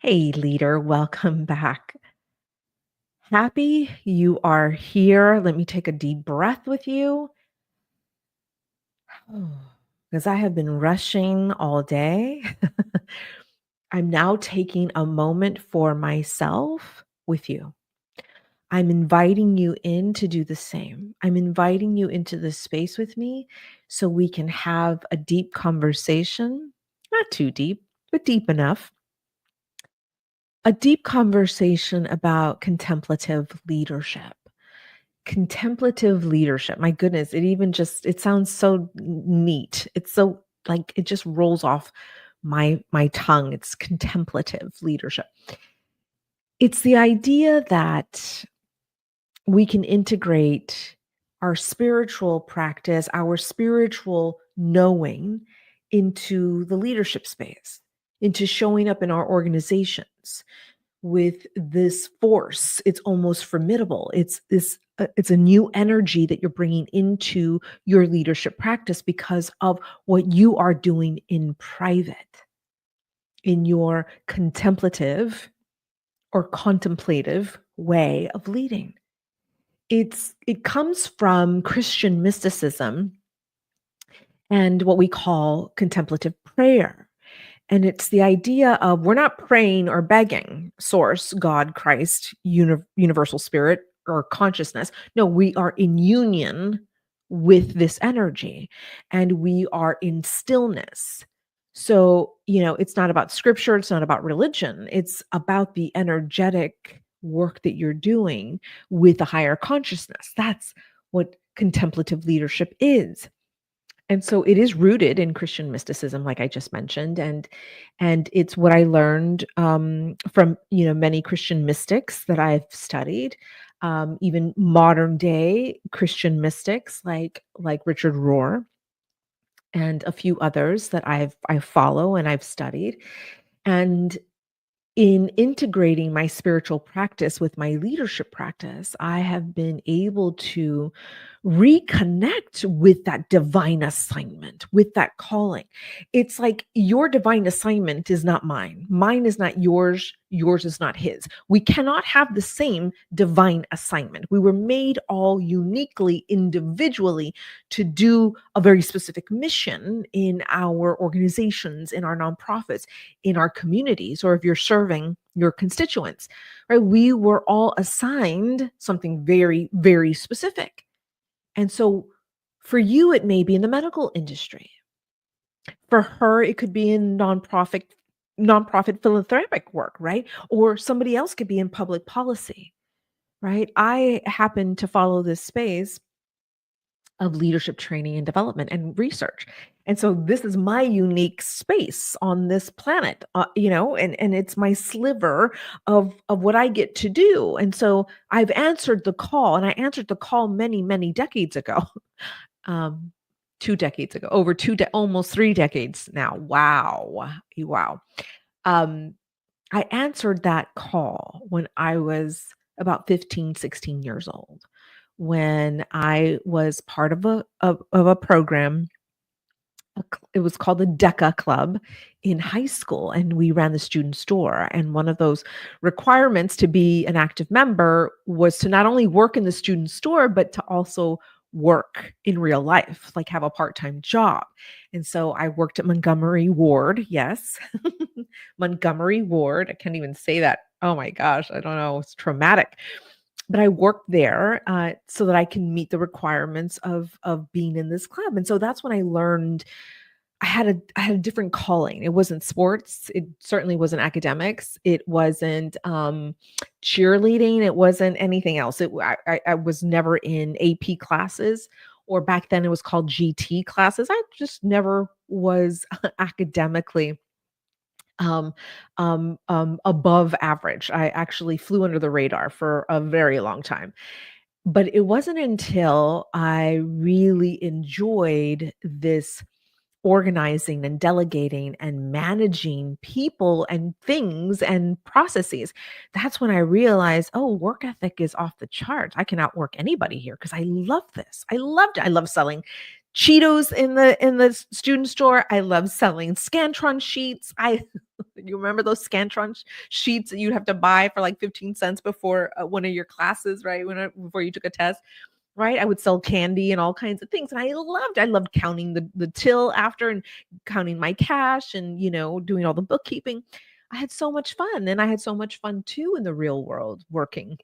Hey, leader, welcome back. Happy you are here. Let me take a deep breath with you because I have been rushing all day. I'm now taking a moment for myself with you. I'm inviting you in to do the same. I'm inviting you into this space with me so we can have a deep conversation, not too deep, but deep enough. A deep conversation about contemplative leadership. Contemplative leadership. My goodness, it sounds so neat. It's so like it just rolls off my tongue. It's contemplative leadership. It's the idea that we can integrate our spiritual practice, our spiritual knowing into the leadership space, into showing up in our organizations with this force. It's almost formidable. It's a new energy that you're bringing into your leadership practice because of what you are doing in private, in your contemplative or contemplative way of leading. It comes from Christian mysticism and what we call contemplative prayer. And it's the idea of we're not praying or begging source, God, Christ, universal spirit, or consciousness. No, we are in union with this energy and we are in stillness. So, it's not about scripture, it's not about religion, it's about the energetic work that you're doing with a higher consciousness. That's what contemplative leadership is. And so it is rooted in Christian mysticism, like I just mentioned, and it's what I learned from many Christian mystics that I've studied, even modern day Christian mystics like Richard Rohr and a few others that I follow and I've studied. And in integrating my spiritual practice with my leadership practice, I have been able to reconnect with that divine assignment, with that calling. It's like your divine assignment is not mine. Mine is not yours. Yours is not his. We cannot have the same divine assignment. We were made all uniquely, individually to do a very specific mission in our organizations, in our nonprofits, in our communities, or if you're serving your constituents, right? We were all assigned something very, very specific. And so for you, it may be in the medical industry. For her, it could be in nonprofit philanthropic work, right? Or somebody else could be in public policy, right? I happen to follow this space of leadership training and development and research. And so this is my unique space on this planet, and it's my sliver of what I get to do. And so I've answered the call, and I answered the call many, many decades ago. um, 2 decades ago, over almost 3 decades now. Wow. Wow. Um, I answered that call when I was about 15, 16 years old, when I was part of a program. It was called the DECA Club in high school, and we ran the student store. And one of those requirements to be an active member was to not only work in the student store, but to also work in real life, like have a part-time job. And so I worked at Montgomery Ward. Yes. Montgomery Ward. I can't even say that. Oh my gosh. I don't know. It's traumatic. But I worked there so that I can meet the requirements of being in this club. And so that's when I learned I had a different calling. It wasn't sports. It certainly wasn't academics. It wasn't cheerleading. It wasn't anything else. I was never in AP classes, or back then it was called GT classes. I just never was academically above average. I actually flew under the radar for a very long time. But it wasn't until I really enjoyed this organizing and delegating and managing people and things and processes. That's when I realized, oh, work ethic is off the charts. I can outwork anybody here because I love this. I loved it. I love selling Cheetos in the student store. I love selling Scantron sheets. I You remember those Scantron sheets that you'd have to buy for like 15 cents before one of your classes, right? Before you took a test, right? I would sell candy and all kinds of things. And I loved counting the till after and counting my cash and, doing all the bookkeeping. I had so much fun. And I had so much fun too in the real world working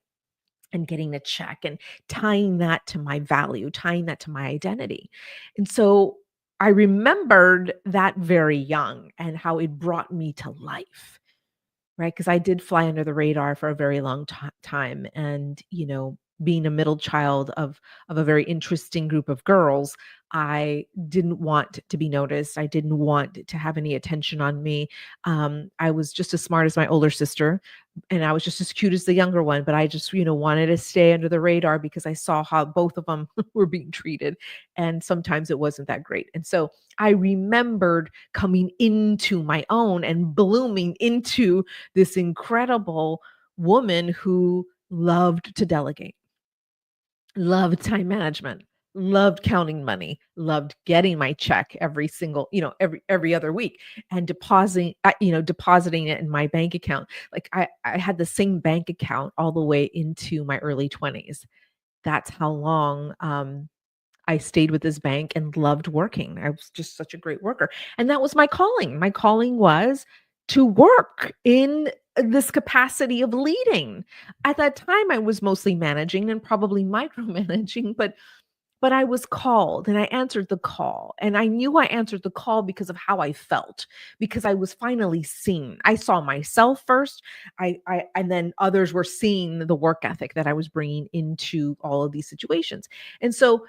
and getting a check and tying that to my value, tying that to my identity. And so I remembered that very young and how it brought me to life, right? Because I did fly under the radar for a very long time. And, being a middle child of a very interesting group of girls, I didn't want to be noticed. I didn't want to have any attention on me. I was just as smart as my older sister, and I was just as cute as the younger one, but I just, wanted to stay under the radar because I saw how both of them were being treated. And sometimes it wasn't that great. And so I remembered coming into my own and blooming into this incredible woman who loved to delegate, loved time management, loved counting money, loved getting my check every single, every other week and depositing it in my bank account. Like I had the same bank account all the way into my early 20s. That's how long I stayed with this bank and loved working. I was just such a great worker. And that was my calling. My calling was to work in this capacity of leading. At that time, I was mostly managing and probably micromanaging, but I was called and I answered the call. And I knew I answered the call because of how I felt, because I was finally seen. I saw myself first. And then others were seeing the work ethic that I was bringing into all of these situations. And so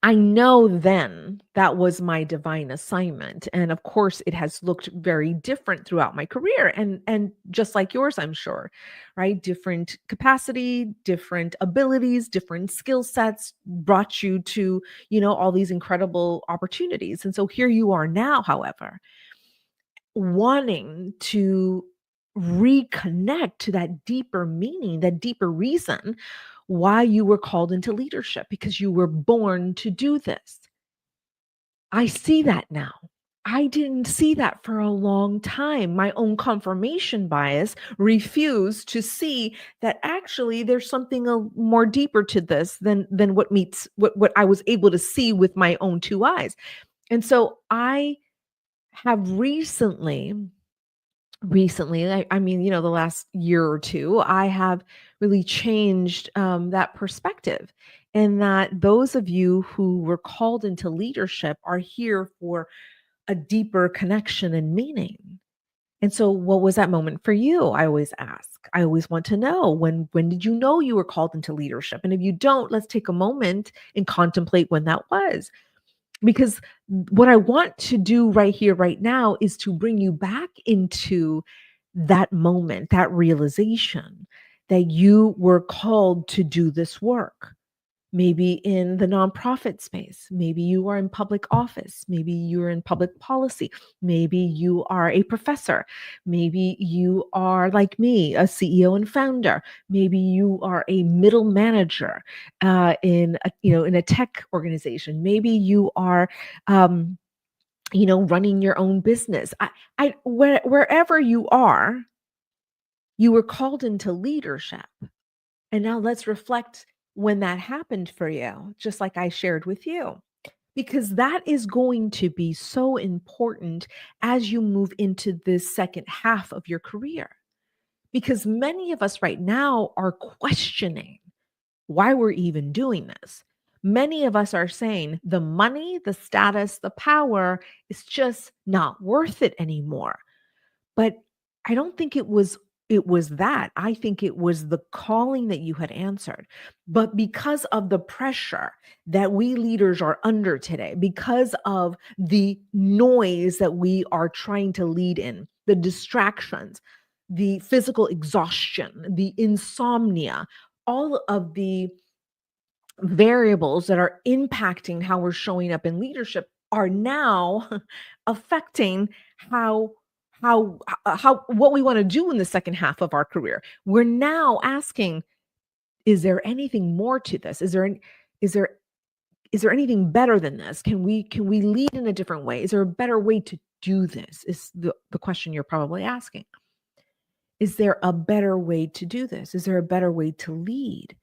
I know then that was my divine assignment. And of course, it has looked very different throughout my career and just like yours, I'm sure, right? Different capacity, different abilities, different skill sets brought you to, all these incredible opportunities. And so here you are now, however, wanting to reconnect to that deeper meaning, that deeper reason why you were called into leadership, because you were born to do this. I see that now. I didn't see that for a long time. My own confirmation bias refused to see that actually there's something more deeper to this than what I was able to see with my own two eyes. And so I have recently, I mean, the last year or two, I have really changed that perspective. And that those of you who were called into leadership are here for a deeper connection and meaning. And so, what was that moment for you? I always ask. I always want to know, when did you know you were called into leadership? And if you don't, let's take a moment and contemplate when that was. Because what I want to do right here, right now, is to bring you back into that moment, that realization that you were called to do this work. Maybe in the nonprofit space, maybe you are in public office, maybe you're in public policy, maybe you are a professor, maybe you are like me, a CEO and founder, maybe you are a middle manager in a tech organization, maybe you are running your own business. Wherever you are, you were called into leadership. And now let's reflect when that happened for you, just like I shared with you, because that is going to be so important as you move into this second half of your career. Because many of us right now are questioning why we're even doing this. Many of us are saying the money, the status, the power is just not worth it anymore. But I don't think it was that. I think it was the calling that you had answered. But because of the pressure that we leaders are under today, because of the noise that we are trying to lead in, the distractions, the physical exhaustion, the insomnia, all of the variables that are impacting how we're showing up in leadership are now affecting how how what we want to do in the second half of our career. We're now asking, is there anything more to this? Is there anything better than this? Can we lead in a different way? Is there a better way to do this? Is the question you're probably asking. Is there a better way to do this? Is there a better way to lead?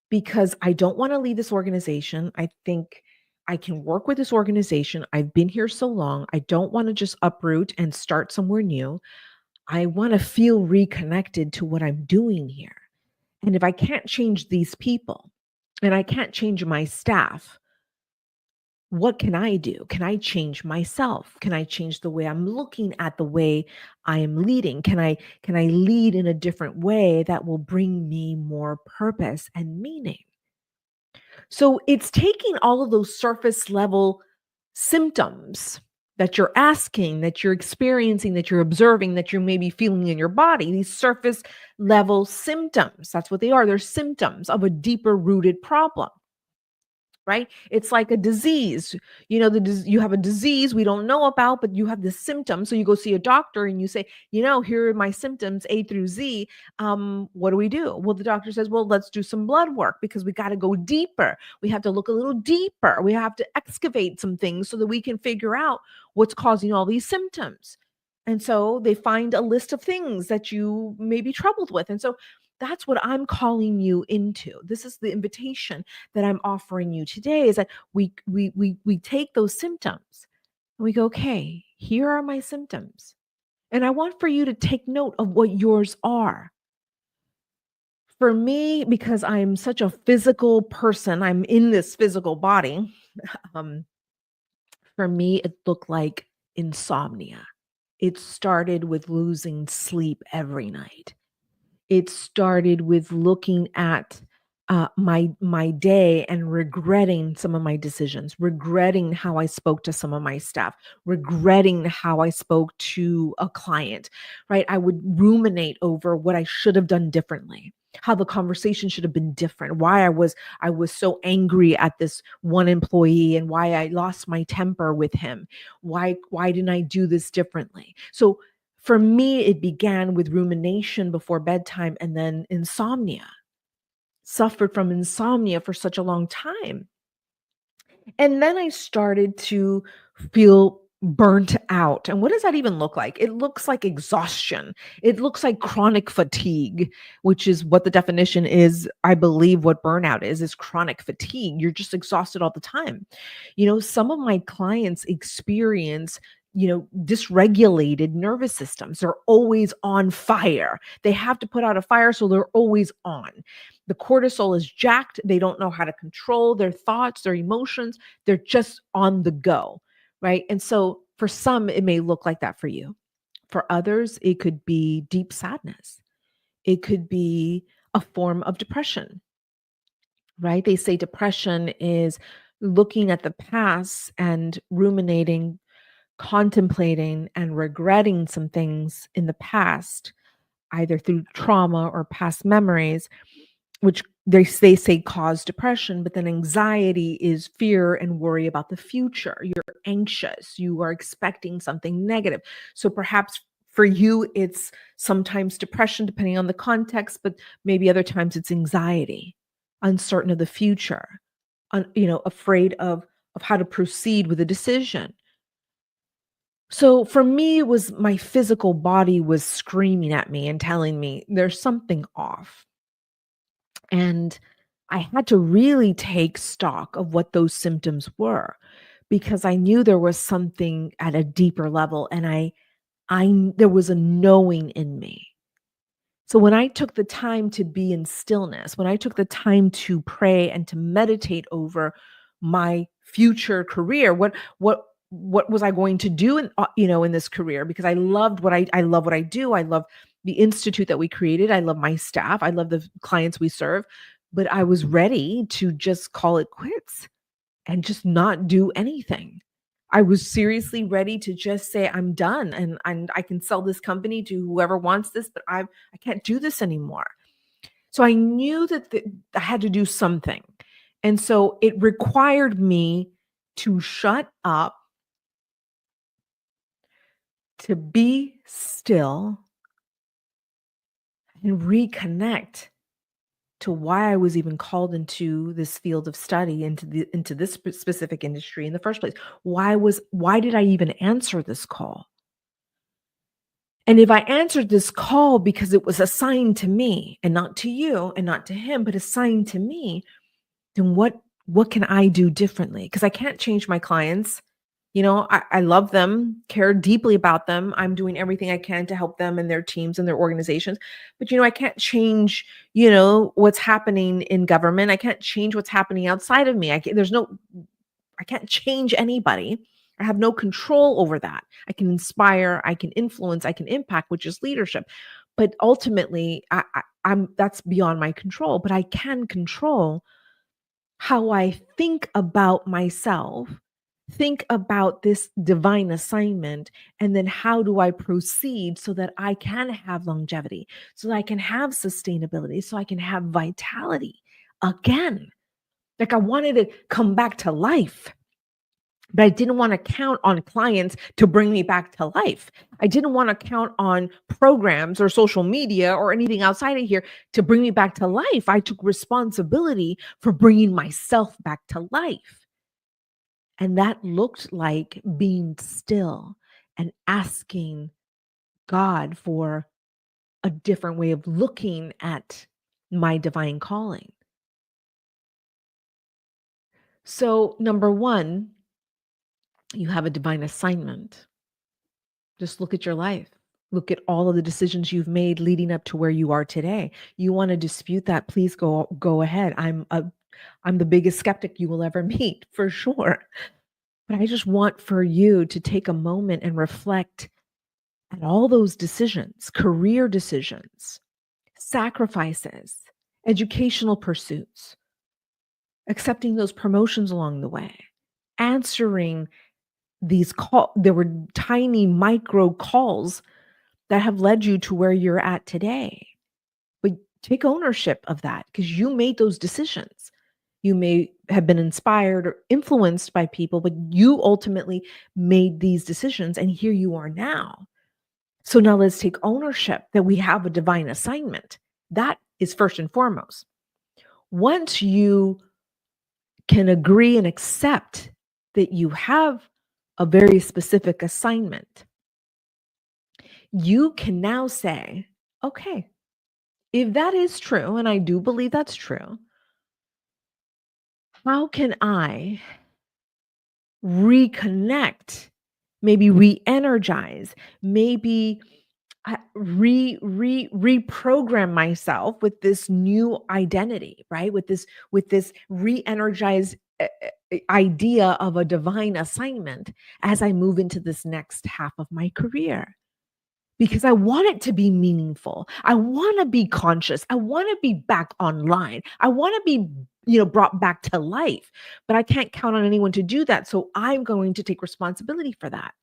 Because I don't want to leave this organization. I think I can work with this organization. I've been here so long. I don't want to just uproot and start somewhere new. I want to feel reconnected to what I'm doing here. And if I can't change these people and I can't change my staff, what can I do? Can I change myself? Can I change the way I'm looking at the way I am leading? Can I lead in a different way that will bring me more purpose and meaning? So it's taking all of those surface level symptoms that you're asking, that you're experiencing, that you're observing, that you're maybe feeling in your body, these surface level symptoms. That's what they are. They're symptoms of a deeper rooted problem. Right? It's like a disease. You have a disease we don't know about, but you have the symptoms. So you go see a doctor and you say, here are my symptoms A through Z. What do we do? Well, the doctor says, well, let's do some blood work because we got to go deeper. We have to look a little deeper. We have to excavate some things so that we can figure out what's causing all these symptoms. And so they find a list of things that you may be troubled with. And so that's what I'm calling you into. This is the invitation that I'm offering you today, is that we take those symptoms and we go, okay, here are my symptoms. And I want for you to take note of what yours are. For me, because I'm such a physical person, I'm in this physical body. Um, for me, it looked like insomnia. It started with losing sleep every night. It started with looking at my day and regretting some of my decisions, regretting how I spoke to some of my staff, regretting how I spoke to a client, right? I would ruminate over what I should have done differently, how the conversation should have been different, why I was so angry at this one employee and why I lost my temper with him. Why didn't I do this differently? So for me, it began with rumination before bedtime and then insomnia. Suffered from insomnia for such a long time. And then I started to feel burnt out. And what does that even look like? It looks like exhaustion. It looks like chronic fatigue, which is what the definition is. I believe what burnout is chronic fatigue. You're just exhausted all the time. Some of my clients experience dysregulated nervous systems. They're always on fire. They have to put out a fire, so they're always on. The cortisol is jacked. They don't know how to control their thoughts, their emotions. They're just on the go, right? And so for some, it may look like that for you. For others, it could be deep sadness. It could be a form of depression, right? They say depression is looking at the past and ruminating, contemplating, and regretting some things in the past, either through trauma or past memories, which they say cause depression. But then anxiety is fear and worry about the future. You're anxious. You are expecting something negative. So perhaps for you, it's sometimes depression, depending on the context, but maybe other times it's anxiety, uncertain of the future, afraid of how to proceed with a decision. So for me, it was my physical body was screaming at me and telling me there's something off. And I had to really take stock of what those symptoms were, because I knew there was something at a deeper level, and there was a knowing in me. So when I took the time to be in stillness, when I took the time to pray and to meditate over my future career, what was I going to do in this career? Because I loved I love what I do. I love the institute that we created. I love my staff. I love the clients we serve. But I was ready to just call it quits and just not do anything. I was seriously ready to just say, I'm done, and I can sell this company to whoever wants this, but I can't do this anymore. So I knew that I had to do something. And so it required me to shut up, to be still, and reconnect to why I was even called into this field of study, into this specific industry in the first place. Why did I even answer this call? And if I answered this call because it was assigned to me and not to you and not to him, but assigned to me, then what can I do differently? Because I can't change my clients. I love them, care deeply about them. I'm doing everything I can to help them and their teams and their organizations. But I can't change, what's happening in government. I can't change what's happening outside of me. I can't change anybody. I have no control over that. I can inspire, I can influence, I can impact, which is leadership. But ultimately, I'm that's beyond my control. But I can control how I think about myself, think about this divine assignment, and then how do I proceed so that I can have longevity, so that I can have sustainability, so I can have vitality again. Like I wanted to come back to life. But I didn't want to count on clients to bring me back to life. I didn't want to count on programs or social media or anything outside of here to bring me back to life. I took responsibility for bringing myself back to life. And that looked like being still and asking God for a different way of looking at my divine calling. So, number one, you have a divine assignment. Just look at your life. Look at all of the decisions you've made leading up to where you are today. You want to dispute that, please go ahead. I'm the biggest skeptic you will ever meet, for sure. But I just want for you to take a moment and reflect at all those decisions, career decisions, sacrifices, educational pursuits, accepting those promotions along the way, answering there were tiny micro calls that have led you to where you're at today. But take ownership of that because you made those decisions. You may have been inspired or influenced by people, but you ultimately made these decisions and here you are now. So now let's take ownership that we have a divine assignment. That is first and foremost. Once you can agree and accept that you have a very specific assignment, you can now say, okay, if that is true, and I do believe that's true, how can I reconnect, maybe re-energize, maybe reprogram myself with this new identity, right? With this re-energized idea of a divine assignment as I move into this next half of my career. Because I want it to be meaningful. I want to be conscious. I want to be back online. I want to be, brought back to life. But I can't count on anyone to do that. So I'm going to take responsibility for that.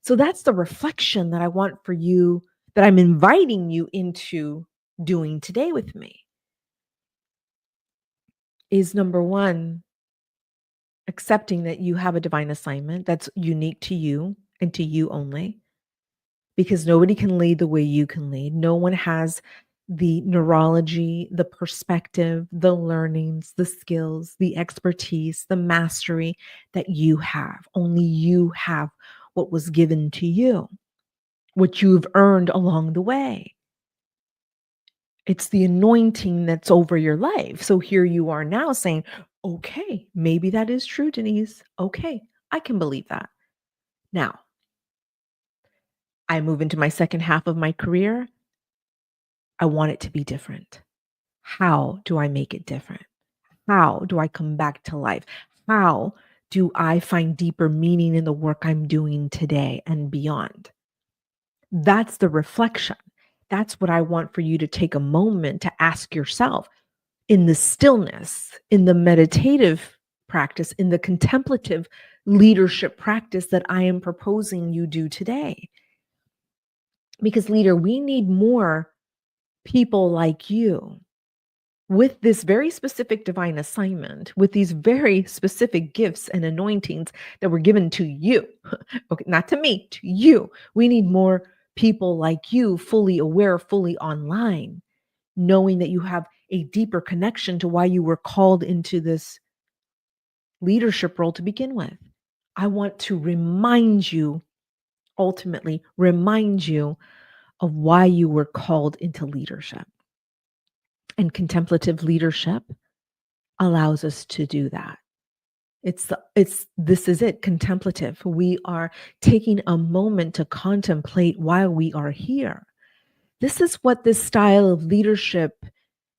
So that's the reflection that I want for you, that I'm inviting you into doing today with me. Is number one, accepting that you have a divine assignment that's unique to you and to you only. Because nobody can lead the way you can lead. No one has the neurology, the perspective, the learnings, the skills, the expertise, the mastery that you have. Only you have what was given to you, what you've earned along the way. It's the anointing that's over your life. So here you are now saying, okay, maybe that is true, Denise. Okay, I can believe that. Now, I move into my second half of my career. I want it to be different. How do I make it different? How do I come back to life? How do I find deeper meaning in the work I'm doing today and beyond? That's the reflection. That's what I want for you to take a moment to ask yourself in the stillness, in the meditative practice, in the contemplative leadership practice that I am proposing you do today. Because, leader, we need more people like you with this very specific divine assignment, with these very specific gifts and anointings that were given to you. Okay, not to me, to you. We need more people like you, fully aware, fully online, knowing that you have a deeper connection to why you were called into this leadership role to begin with. I want to remind you, ultimately, remind you of why you were called into leadership. And contemplative leadership allows us to do that. This is it, contemplative. We are taking a moment to contemplate why we are here. This is what this style of leadership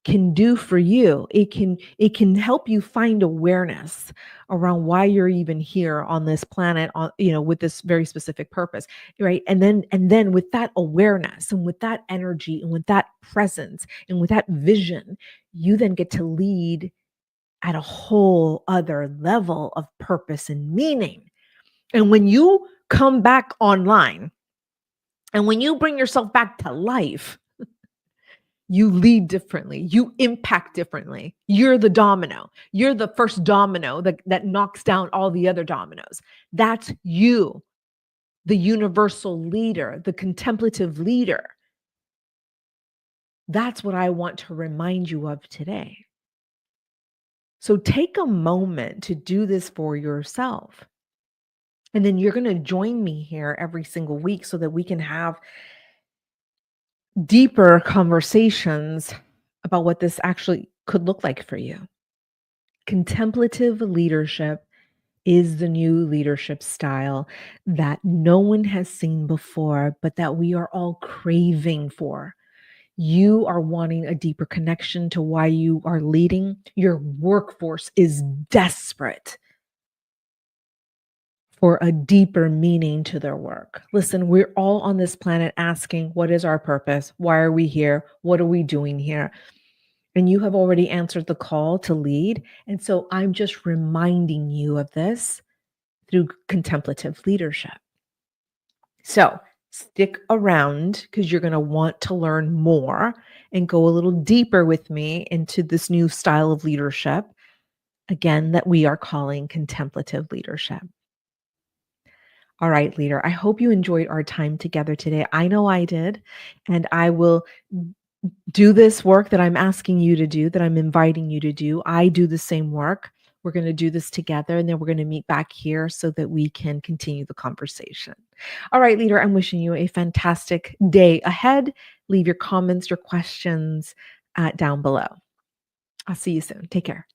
can do for you. It can help you find awareness around why you're even here on this planet, on with this very specific purpose, right? And then with that awareness and with that energy and with that presence and with that vision, you then get to lead at a whole other level of purpose and meaning. And when you come back online and when you bring yourself back to life, you lead differently. You impact differently. You're the domino. You're the first domino that knocks down all the other dominoes. That's you, the universal leader, the contemplative leader. That's what I want to remind you of today. So take a moment to do this for yourself. And then you're going to join me here every single week so that we can have deeper conversations about what this actually could look like for you. Contemplative leadership is the new leadership style that no one has seen before, but that we are all craving for. You are wanting a deeper connection to why you are leading. Your workforce is desperate for a deeper meaning to their work. Listen, we're all on this planet asking, what is our purpose? Why are we here? What are we doing here? And you have already answered the call to lead. And so I'm just reminding you of this through contemplative leadership. So stick around because you're going to want to learn more and go a little deeper with me into this new style of leadership, again, that we are calling contemplative leadership. All right, leader, I hope you enjoyed our time together today. I know I did, and I will do this work that I'm asking you to do, that I'm inviting you to do. I do the same work. We're going to do this together, and then we're going to meet back here so that we can continue the conversation. All right, leader, I'm wishing you a fantastic day ahead. Leave your comments, your questions down below. I'll see you soon. Take care.